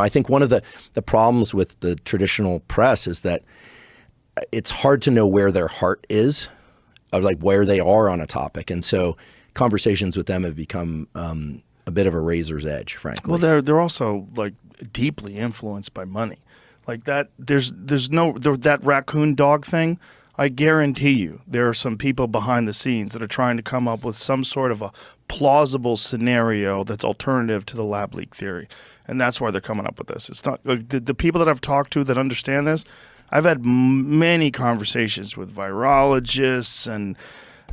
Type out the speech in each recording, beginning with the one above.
I think one of the problems with the traditional press is that it's hard to know where their heart is, or like where they are on a topic. And so conversations with them have become a bit of a razor's edge, frankly. Well, they're also like deeply influenced by money. Like that, that raccoon dog thing. I guarantee you there are some people behind the scenes that are trying to come up with some sort of a plausible scenario that's alternative to the lab leak theory. And that's why they're coming up with this. It's not like the people that I've talked to that understand this. I've had many conversations with virologists and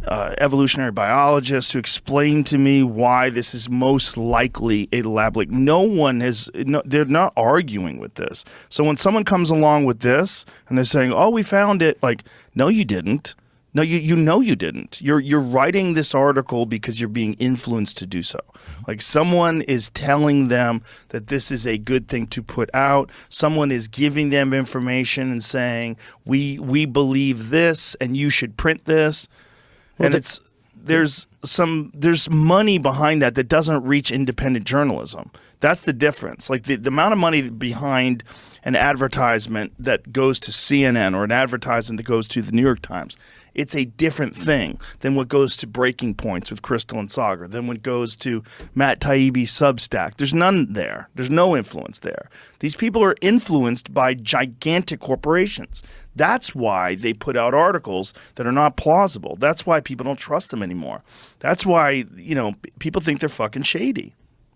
evolutionary biologists who explain to me why this is most likely a lab leak. They're not arguing with this. So when someone comes along with this and they're saying, oh, we found it, like, no, you didn't. No, you know you didn't. You're writing this article because you're being influenced to do so. Like someone is telling them that this is a good thing to put out. Someone is giving them information and saying, we believe this and you should print this. Well, and there's money behind that doesn't reach independent journalism. That's the difference. Like the amount of money behind an advertisement that goes to CNN or an advertisement that goes to the New York Times, it's a different thing than what goes to Breaking Points with Crystal and Sagar, than what goes to Matt Taibbi's Substack. There's none there. There's no influence there. These people are influenced by gigantic corporations. That's why they put out articles that are not plausible. That's why people don't trust them anymore. That's why, people think they're fucking shady.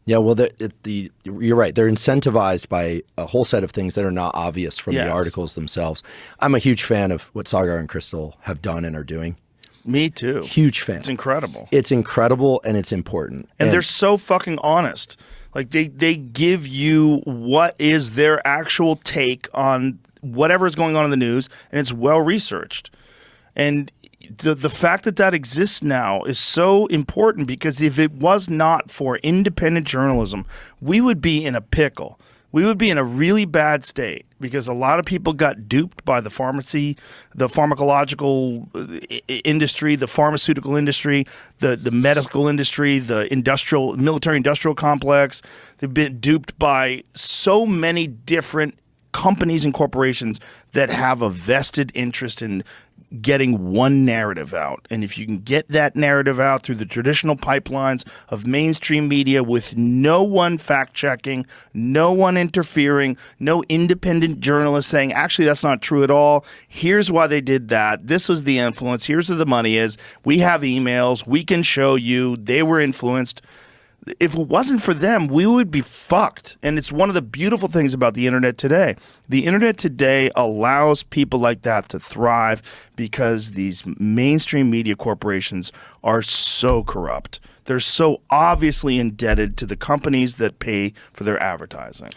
Yeah, well, you're right. They're incentivized by a whole set of things that are not obvious from the articles themselves. I'm a huge fan of what Sagar and Crystal have done and are doing. Me too. Huge fan. It's incredible. It's incredible and it's important. And they're so fucking honest. Like they give you what is their actual take on whatever is going on in the news, and it's well researched. And the fact that exists now is so important, because if it was not for independent journalism, we would be in a pickle. We would be in a really bad state, because a lot of people got duped by the pharmacological industry, the pharmaceutical industry, the medical industry, the military industrial complex. They've been duped by so many different companies and corporations that have a vested interest in getting one narrative out. And if you can get that narrative out through the traditional pipelines of mainstream media with no one fact-checking, no one interfering, no independent journalist saying, actually, that's not true at all. Here's why they did that. This was the influence. Here's where the money is. We have emails. We can show you they were influenced. If it wasn't for them, we would be fucked. And it's one of the beautiful things about the internet today. The internet today allows people like that to thrive, because these mainstream media corporations are so corrupt. They're so obviously indebted to the companies that pay for their advertising.